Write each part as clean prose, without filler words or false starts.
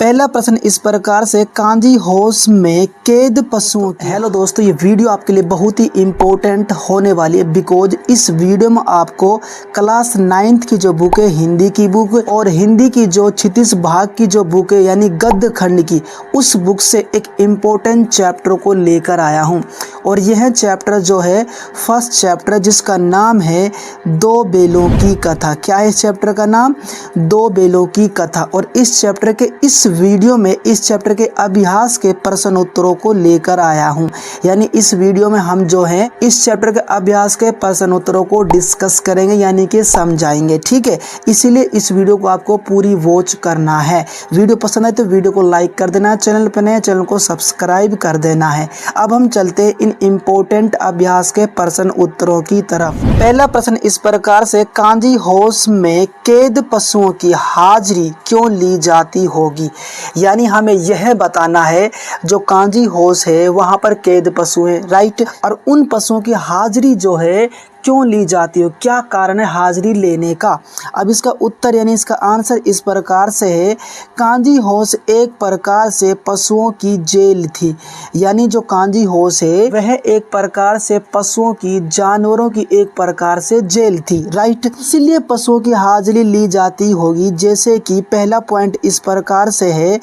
पहला प्रश्न इस प्रकार से, कांजी हाउस में कैद पशुओं की। हेलो दोस्तों, ये वीडियो आपके लिए बहुत ही इम्पोर्टेंट होने वाली है बिकॉज इस वीडियो में आपको क्लास 9th की जो बुक है, हिंदी की बुक और हिंदी की जो 36 भाग की जो बुक है यानी गद्य खंड की, उस बुक से एक इम्पोर्टेंट चैप्टर को लेकर आया हूँ। और यह चैप्टर जो है फर्स्ट चैप्टर, जिसका नाम है दो बेलों की कथा। क्या है इस चैप्टर का नाम? दो बेलों की कथा। और इस चैप्टर के इस वीडियो में इस चैप्टर के अभ्यास के प्रश्न उत्तरों को लेकर आया हूं। यानी इस वीडियो में हम जो है इस चैप्टर के अभ्यास के प्रश्न उत्तरों को डिस्कस करेंगे, यानी कि समझाएंगे। ठीक है, इसीलिए इस वीडियो को आपको पूरी वॉच करना है। वीडियो पसंद आए तो वीडियो को लाइक कर देना, चैनल पर नए चैनल को सब्सक्राइब कर देना है। अब हम चलते हैं इन इम्पोर्टेंट अभ्यास के प्रश्न उत्तरों की तरफ। पहला प्रश्न इस प्रकार से, कांजी हाउस में कैद पशुओं की हाजिरी क्यों ली जाती होगी? यानी हमें यह बताना है जो कांजी हाउस है वहां पर कैद पशु है, राइट। और उन पशुओं की हाजिरी जो है क्यों ली जाती हो, क्या कारण है हाजिरी लेने का? अब इसका उत्तर यानी इसका आंसर इस प्रकार से है, कांजी हाउस एक प्रकार से पशुओं की जेल थी। यानी जो कांजी हाउस है वह एक प्रकार से पशुओं की, जानवरों की एक प्रकार से जेल थी, राइट। इसीलिए पशुओं की हाजिरी ली जाती होगी। जैसे कि पहला पॉइंट इस प्रकार से है,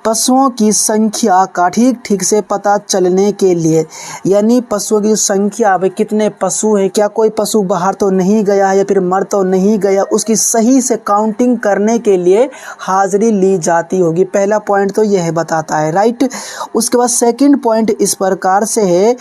पशुओं की संख्या का ठीक से पता चलने के लिए। यानी पशुओं की संख्या, भाई कितने पशु हैं, क्या कोई पशु बाहर तो नहीं गया है या फिर मर तो नहीं गया, उसकी सही से काउंटिंग करने के लिए हाजिरी ली जाती होगी। पहला पॉइंट तो यह बताता है, राइट। उसके बाद सेकंड पॉइंट इस प्रकार से है,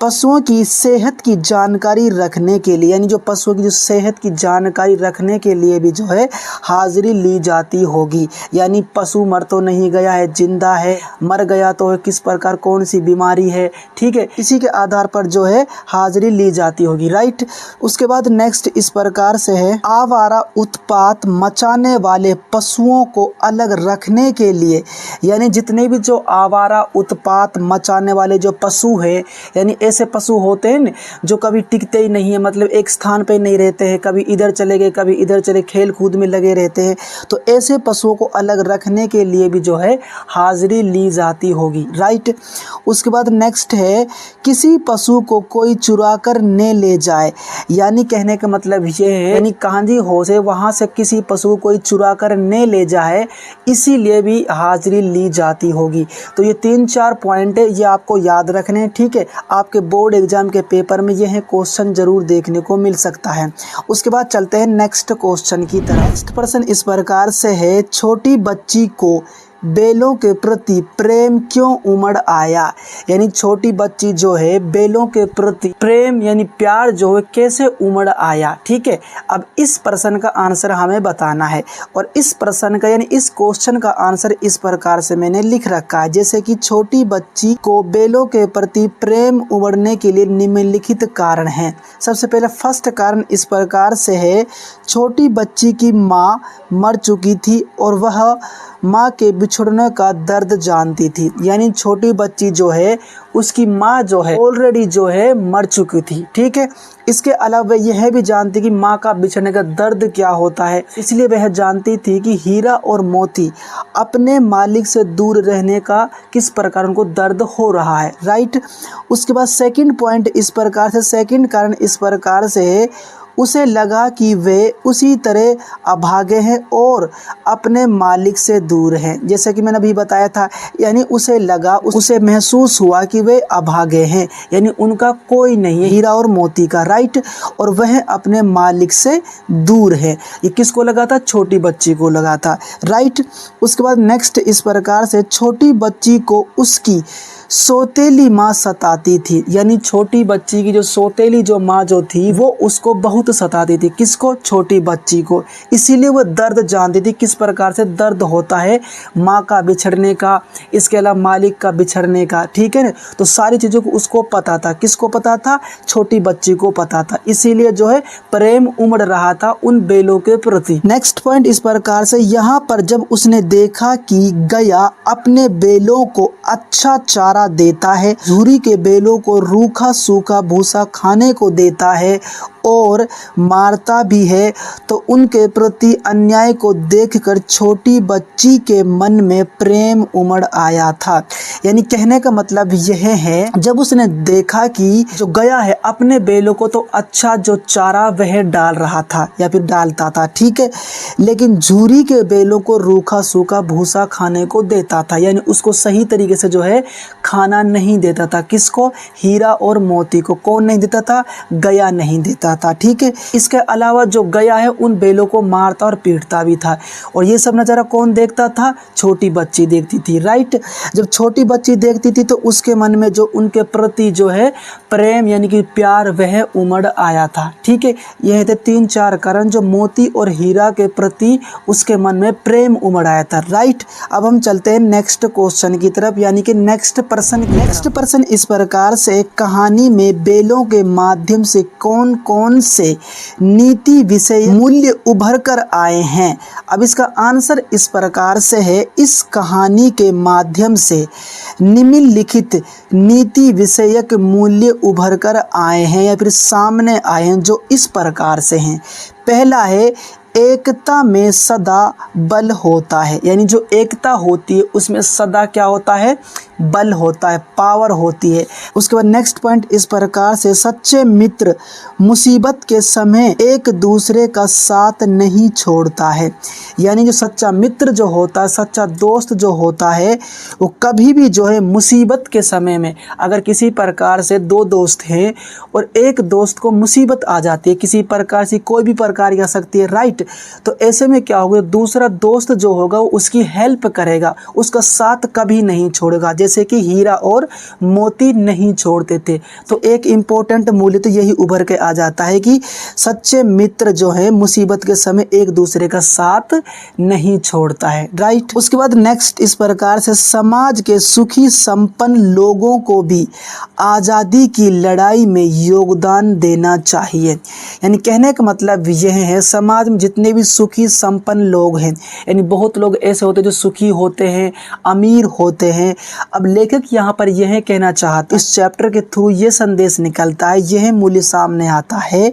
पशुओं की सेहत की जानकारी रखने के लिए। यानी जो पशुओं की जो सेहत की जानकारी रखने के लिए भी जो है हाजिरी ली जाती होगी। यानी पशु मर तो नहीं गया है, जिंदा है, मर गया तो किस प्रकार, कौन सी बीमारी है, ठीक है, इसी के आधार पर जो है हाजिरी ली जाती होगी, राइट। उसके बाद नेक्स्ट इस प्रकार से है, आवारा उत्पात मचाने वाले पशुओं को अलग रखने के लिए। यानी जितने भी जो आवारा उत्पात मचाने वाले जो पशु है, यानी ऐसे पशु होते हैं जो कभी टिकते ही नहीं है, मतलब एक स्थान पे नहीं रहते हैं, कभी इधर चले गए कभी इधर चले, खेल कूद में लगे रहते हैं। तो ऐसे पशुओं को अलग रखने के लिए भी जो है हाजिरी ली जाती होगी, राइट। उसके बाद नेक्स्ट है, किसी पशु को कोई चुरा कर न ले जाए। यानी कहने का मतलब ये है, यानी कांजी हाउस है वहां से किसी पशु को कोई चुरा कर न ले जाए, इसीलिए भी हाजिरी ली जाती होगी। तो ये 3-4 पॉइंट है, ये आपको याद रखने हैं, ठीक है। आपके बोर्ड एग्जाम के पेपर में यह क्वेश्चन जरूर देखने को मिल सकता है। उसके बाद चलते हैं नेक्स्ट क्वेश्चन की तरफ। नेक्स्ट प्रश्न इस प्रकार से है, छोटी बच्ची को बेलों के प्रति प्रेम क्यों उमड़ आया? यानी छोटी बच्ची जो है बेलों के प्रति प्रेम यानी प्यार जो है कैसे उमड़ आया, ठीक है। अब इस प्रश्न का आंसर हमें बताना है और इस प्रश्न का यानी इस क्वेश्चन का आंसर इस प्रकार से मैंने लिख रखा है। जैसे कि छोटी बच्ची को बेलों के प्रति प्रेम उमड़ने के लिए निम्नलिखित कारण हैं। सबसे पहले फर्स्ट कारण इस प्रकार से है, छोटी बच्ची की माँ मर चुकी थी और वह माँ के बिछड़ने का दर्द जानती थी। यानी छोटी बच्ची जो है उसकी माँ जो है ऑलरेडी जो है मर चुकी थी, ठीक है। इसके अलावा यह भी जानती कि माँ का बिछड़ने का दर्द क्या होता है, इसलिए वह जानती थी कि हीरा और मोती अपने मालिक से दूर रहने का किस प्रकार उनको दर्द हो रहा है, राइट। उसके बाद सेकंड पॉइंट इस प्रकार से, सेकंड कारण इस प्रकार से है, उसे लगा कि वे उसी तरह अभागे हैं और अपने मालिक से दूर हैं। जैसे कि मैंने अभी बताया था, यानी उसे लगा, उसे महसूस हुआ कि वे अभागे हैं, यानी उनका कोई नहीं है हीरा और मोती का, राइट। और वह अपने मालिक से दूर है। ये किसको लगा था? छोटी बच्ची को लगा था, राइट। उसके बाद नेक्स्ट इस प्रकार से, छोटी बच्ची को उसकी सौतेली माँ सताती थी। यानी छोटी बच्ची की जो सौतेली जो माँ जो थी वो उसको बहुत सताती थी। किसको? छोटी बच्ची को। इसीलिए वो दर्द जानती थी, किस प्रकार से दर्द होता है माँ का बिछड़ने का, इसके अलावा मालिक का बिछड़ने का, ठीक है ना। तो सारी चीज़ों को उसको पता था। किसको पता था? छोटी बच्ची को पता था। इसीलिए जो है प्रेम उमड़ रहा था उन बेलों के प्रति। नेक्स्ट पॉइंट इस प्रकार से, यहाँ पर जब उसने देखा कि गया अपने बेलों को अच्छा चारा देता है, झूरी के बेलों को रूखा सूखा भूसा खाने को देता है और मारता भी है, तो उनके प्रति अन्याय को देखकर छोटी बच्ची के मन में प्रेम उमड़ आया था। यानी कहने का मतलब यह है, जब उसने देखा कि जो गया है अपने बैलों को तो अच्छा जो चारा वह डाल रहा था या फिर डालता था, ठीक है, लेकिन झूरी के बैलों को रूखा सूखा भूसा खाने को देता था। यानी उसको सही तरीके से जो है खाना नहीं देता था। किसको? हीरा और मोती को। कौन नहीं देता था? गया नहीं देता था, ठीक है। इसके अलावा जो गया है उन बैलों को मारता और पीटता भी था। और ये सब नज़ारा कौन देखता था? छोटी बच्ची देखती थी, राइट। जब छोटी बच्ची देखती थी तो उसके मन में जो उनके प्रति जो है प्रेम यानी कि प्यार वह उमड़ आया था, ठीक है। यह थे 3-4 कारण जो मोती और हीरा के प्रति उसके मन में प्रेम उमड़ आया था, राइट। अब हम चलते हैं नेक्स्ट क्वेश्चन की तरफ, यानी कि नेक्स्ट पर्सन इस प्रकार से कहानी में बैलों के माध्यम से कौन कौन से नीति विषय मूल्य उभर कर आए हैं। अब इसका आंसर इस प्रकार से है, इस कहानी के माध्यम से निम्नलिखित नीति विषयक मूल्य उभर कर आए हैं या फिर सामने आए हैं, जो इस प्रकार से हैं। पहला है, एकता में सदा बल होता है। यानी जो एकता होती है उसमें सदा क्या होता है? बल होता है, पावर होती है। उसके बाद नेक्स्ट पॉइंट इस प्रकार से, सच्चे मित्र मुसीबत के समय एक दूसरे का साथ नहीं छोड़ता है। यानी जो सच्चा मित्र जो होता है, सच्चा दोस्त जो होता है, वो कभी भी जो है मुसीबत के समय में, अगर किसी प्रकार से 2 दोस्त हैं और एक दोस्त को मुसीबत आ जाती है किसी प्रकार से, कोई भी प्रकार की आ सकती है, राइट, तो ऐसे में क्या होगा, दूसरा दोस्त जो होगा वो उसकी हेल्प करेगा, उसका साथ कभी नहीं छोड़ेगा, जैसे कि हीरा और मोती नहीं छोड़ते थे। तो एक इम्पोर्टेंट मूल्य तो यही उभर के आ जाता है कि सच्चे मित्र जो है मुसीबत के समय एक दूसरे का साथ नहीं छोड़ता है, राइट। उसके बाद नेक्स्ट इस प्रकार से, समाज के सुखी संपन्न लोगों को भी आज़ादी की लड़ाई में योगदान देना चाहिए। यानी कहने का मतलब यह है, समाज में जितने भी सुखी संपन्न लोग हैं, यानी बहुत लोग ऐसे होते हैं जो सुखी होते हैं, अमीर होते हैं। अब लेखक यहाँ पर यह कहना चाहते, इस चैप्टर के थ्रू ये संदेश निकलता है, यह मूल्य सामने आता है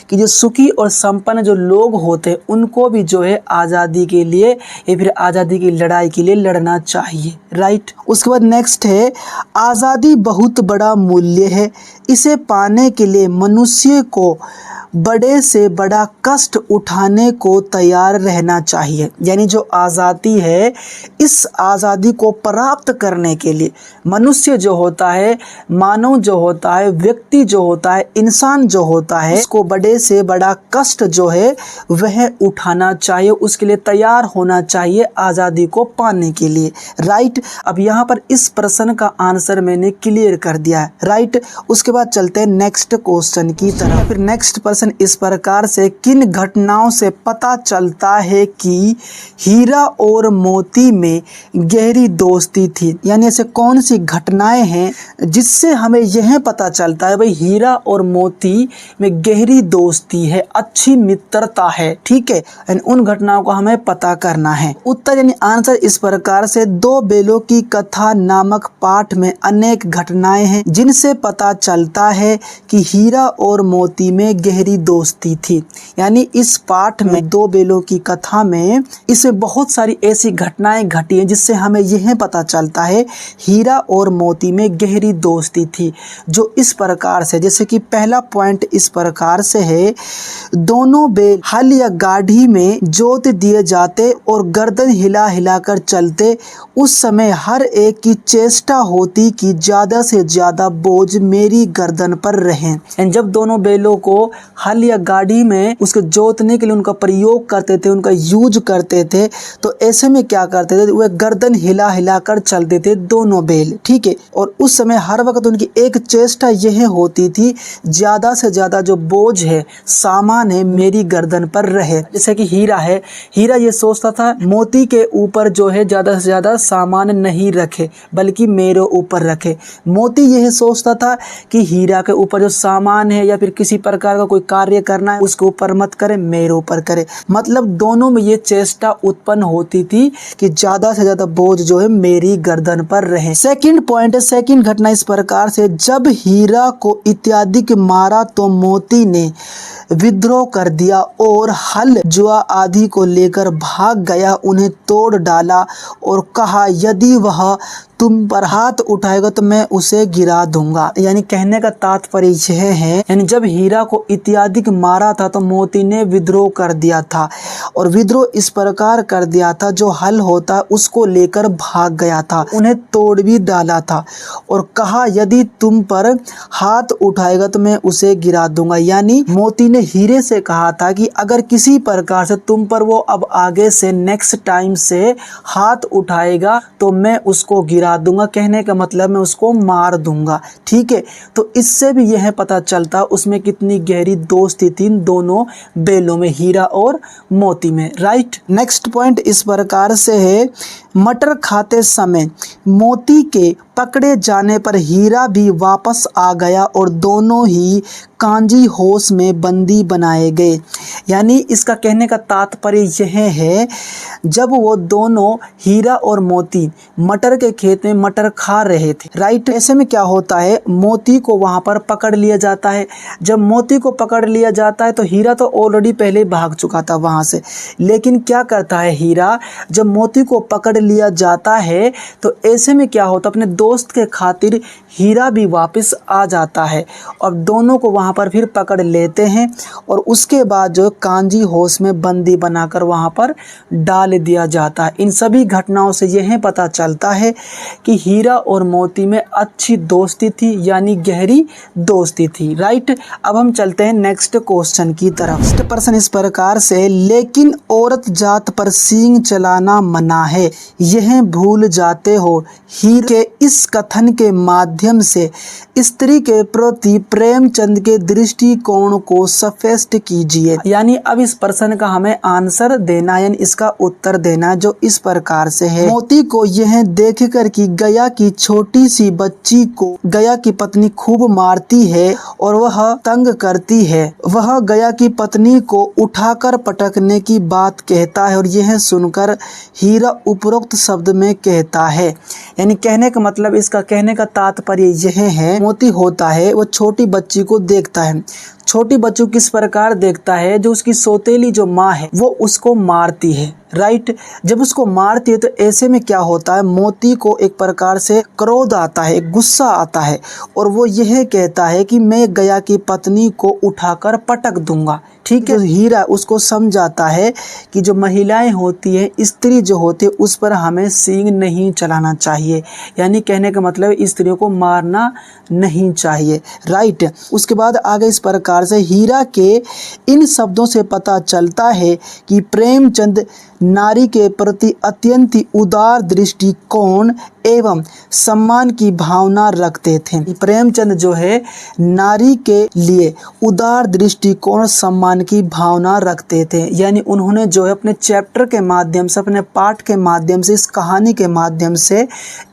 कि जो सुखी और संपन्न जो लोग होते हैं उनको भी जो है आज़ादी के लिए या फिर आज़ादी की लड़ाई के लिए लड़ना चाहिए, राइट। उसके बाद नेक्स्ट है, आज़ादी बहुत बड़ा मूल्य है, इसे पाने के लिए मनुष्य को बड़े से बड़ा कष्ट उठाने को तैयार रहना चाहिए। यानी जो आज़ादी है, इस आज़ादी को प्राप्त करने के लिए मनुष्य जो होता है, मानव जो होता है, व्यक्ति जो होता है, इंसान जो होता है, उसको बड़े से बड़ा कष्ट जो है वह उठाना चाहिए, उसके लिए तैयार होना चाहिए आज़ादी को पाने के लिए, राइट। अब यहाँ पर इस प्रश्न का आंसर मैंने क्लियर कर दिया है, राइट। उसके बाद चलते हैं नेक्स्ट क्वेश्चन की तरफ। फिर नेक्स्ट प्रश्न इस प्रकार से, किन घटनाओं से पता चलता है कि हीरा और मोती में गहरी दोस्ती थी। यानी ऐसे कौन सी घटनाएं हैं जिससे हमें यह पता चलता है भाई हीरा और मोती में गहरी दोस्ती है, अच्छी मित्रता है, ठीक है। उन घटनाओं को हमें पता करना है। उत्तर यानी आंसर इस प्रकार से, 2 बैलों की कथा नामक पाठ में अनेक घटनाएं हैं जिनसे पता चलता है कि हीरा और मोती में गहरी दोस्ती थी। यानी इस पाठ में 2 बैलों की कथा में इसमें बहुत सारी ऐसी घटनाएं घटी हैं जिससे हमें यह पता चलता है हीरा और मोती में गहरी दोस्ती थी। जो इस प्रकार से, जैसे कि पहला पॉइंट इस प्रकार से है, दोनों बैल हल या गाड़ी में जोत दिए जाते और गर्दन हिला हिला कर चलते। उस समय हर एक की चेष्टा होती कि ज्यादा से ज्यादा बोझ मेरी गर्दन पर रहे। जब दोनों बैलों को हल या गाड़ी में उसको जोतने के लिए उनका प्रयोग करते थे, उनका यूज करते थे, तो ऐसे में क्या करते थे, वह गर्दन हिला हिला कर चलते थे दोनों बैल, ठीक है। और उस समय हर वक्त उनकी एक चेष्टा यह होती थी, ज्यादा से ज्यादा जो बोझ है, सामान है, मेरी गर्दन पर रहे। जैसे कि हीरा है, हीरा ये सोचता था मोती के ऊपर जो है ज्यादा से ज्यादा सामान नहीं रखे बल्कि मेरे ऊपर रखे। मोती यह सोचता था कि हीरा के ऊपर जो सामान है या फिर किसी प्रकार का कोई कार्य करना है उसके ऊपर मत करे, मेरे ऊपर करे। मतलब दोनों में ये चेष्टा उत्पन्न होती थी कि ज्यादा से ज्यादा बोझ जो है मेरी गर्दन पर रहे। सेकंड पॉइंट है, सेकंड घटना इस प्रकार से, जब हीरा को इत्यादि के मारा तो मोती ने विद्रोह कर दिया और हल जुआ आदि को लेकर भाग गया, उन्हें तोड़ डाला और कहा यदि वह तुम पर हाथ उठाएगा तो मैं उसे गिरा दूंगा। यानी कहने का तात्पर्य यह है, यानी जब हीरा को इत्यादि मारा था तो मोती ने विद्रोह कर दिया था, और विद्रोह इस प्रकार कर दिया था जो हल होता उसको लेकर भाग गया था, उन्हें तोड़ भी डाला था और कहा यदि तुम पर हाथ उठाएगा तो मैं उसे गिरा दूंगा। यानी मोती ने हीरे से कहा था कि अगर किसी प्रकार से तुम पर वो अब आगे से नेक्स्ट टाइम से हाथ उठाएगा तो मैं उसको गिरा दूंगा। कहने का मतलब मैं उसको मार दूंगा। ठीक है, तो इससे भी यह पता चलता उसमें कितनी गहरी दोस्ती थी इन दोनों बेलों में, हीरा और मोती में। राइट। नेक्स्ट पॉइंट इस प्रकार से है, मटर खाते समय मोती के पकड़े जाने पर हीरा भी वापस आ गया और दोनों ही कांजी होश में बंदी बनाए गए। यानी इसका कहने का तात्पर्य यह है, जब वो दोनों हीरा और मोती मटर के खेत में मटर खा रहे थे, राइट, ऐसे में क्या होता है, मोती को वहां पर पकड़ लिया जाता है। जब मोती को पकड़ लिया जाता है तो हीरा तो ऑलरेडी पहले भाग चुका था वहां से, लेकिन क्या करता है हीरा, जब मोती को पकड़ लिया जाता है तो ऐसे में क्या होता, अपने दोस्त के खातिर हीरा भी वापस आ जाता है और दोनों को वहां पर फिर पकड़ लेते हैं और उसके बाद जो कांजी होश में बंदी बनाकर वहां पर डाल दिया जाता है। इन सभी घटनाओं से यह पता चलता है कि हीरा और मोती में अच्छी दोस्ती थी, यानी गहरी दोस्ती थी। राइट। अब हम चलते हैं नेक्स्ट क्वेश्चन की तरफ। नेक्स्ट प्रश्न इस प्रकार से, लेकिन औरत जात पर सींग चलाना मना है, यह भूल जाते हो। हीरे के इस कथन के माध्यम से स्त्री के प्रति प्रेमचंद के दृष्टिकोण को स्पष्ट कीजिए। यानी अब इस प्रश्न का हमें आंसर देना, यानी इसका उत्तर देना, जो इस प्रकार से है। मोती को यह देखकर कि गया की छोटी सी बच्ची को गया की पत्नी खूब मारती है और वह तंग करती है, वह गया की पत्नी को उठाकर पटकने की बात कहता है और यह सुनकर हीरा उपरोक्त शब्द में कहता है। यानी कहने का मतलब, इसका कहने का तात्पर्य यह है, मोती होता है वो छोटी बच्ची को देखता है। छोटी बच्ची किस प्रकार देखता है, जो उसकी सौतेली जो माँ है वो उसको मारती है। राइट। जब उसको मारती है तो ऐसे में क्या होता है, मोती को एक प्रकार से क्रोध आता है, गुस्सा आता है और वो यह कहता है कि मैं गया की पत्नी को उठाकर पटक दूंगा। ठीक है। हीरा उसको समझाता है कि जो महिलाएं होती है, स्त्री जो होती है, उस पर हमें सींग नहीं चलाना चाहिए। यानी कहने का मतलब स्त्रियों को मारना नहीं चाहिए। राइट। उसके बाद आगे इस प्रकार से, हीरा के इन शब्दों से पता चलता है कि प्रेमचंद नारी के प्रति अत्यंत ही उदार दृष्टिकोण एवं सम्मान की भावना रखते थे। प्रेमचंद जो है नारी के लिए उदार दृष्टिकोण, सम्मान की भावना रखते थे। यानी उन्होंने जो है अपने चैप्टर के माध्यम से, अपने पाठ के माध्यम से, इस कहानी के माध्यम से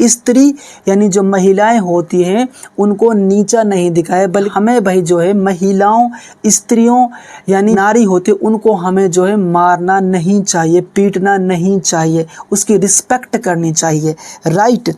स्त्री यानी जो महिलाएं होती हैं उनको नीचा नहीं दिखाया, बल्कि हमें भाई जो है महिलाओं, स्त्रियों यानी नारी होती है उनको हमें जो है मारना नहीं चाहिए, पीटना नहीं चाहिए, उसकी रिस्पेक्ट करनी चाहिए। राइट।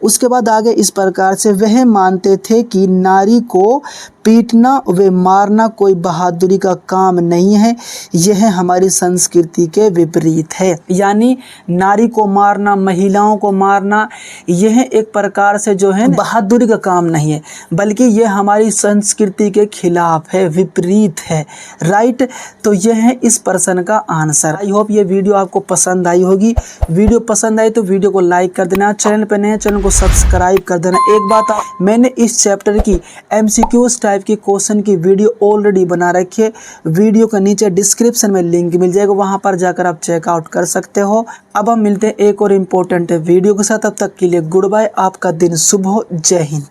उसके बाद आगे इस प्रकार से, वह मानते थे कि नारी को पीटना व मारना कोई बहादुरी का काम नहीं है, यह हमारी संस्कृति के विपरीत है। यानी नारी को मारना, महिलाओं को मारना, यह एक प्रकार से जो है बहादुरी का काम नहीं है, बल्कि यह हमारी संस्कृति के खिलाफ है, विपरीत है। राइट। तो यह है इस प्रश्न का आंसर। आई होप ये वीडियो आपको पसंद आई होगी। वीडियो पसंद आई तो वीडियो को लाइक कर देना, चैनल पर नए हैं चैनल को सब्सक्राइब कर देना। एक बात, मैंने इस चैप्टर की MCQs टाइप की क्वेश्चन की वीडियो ऑलरेडी बना रखी है। वीडियो के नीचे डिस्क्रिप्शन में लिंक मिल जाएगा, वहां पर जाकर आप चेकआउट कर सकते हो। अब हम मिलते हैं एक और इम्पोर्टेंट वीडियो के साथ, तब तक के लिए गुड बाय। आपका दिन शुभ हो। जय हिंद।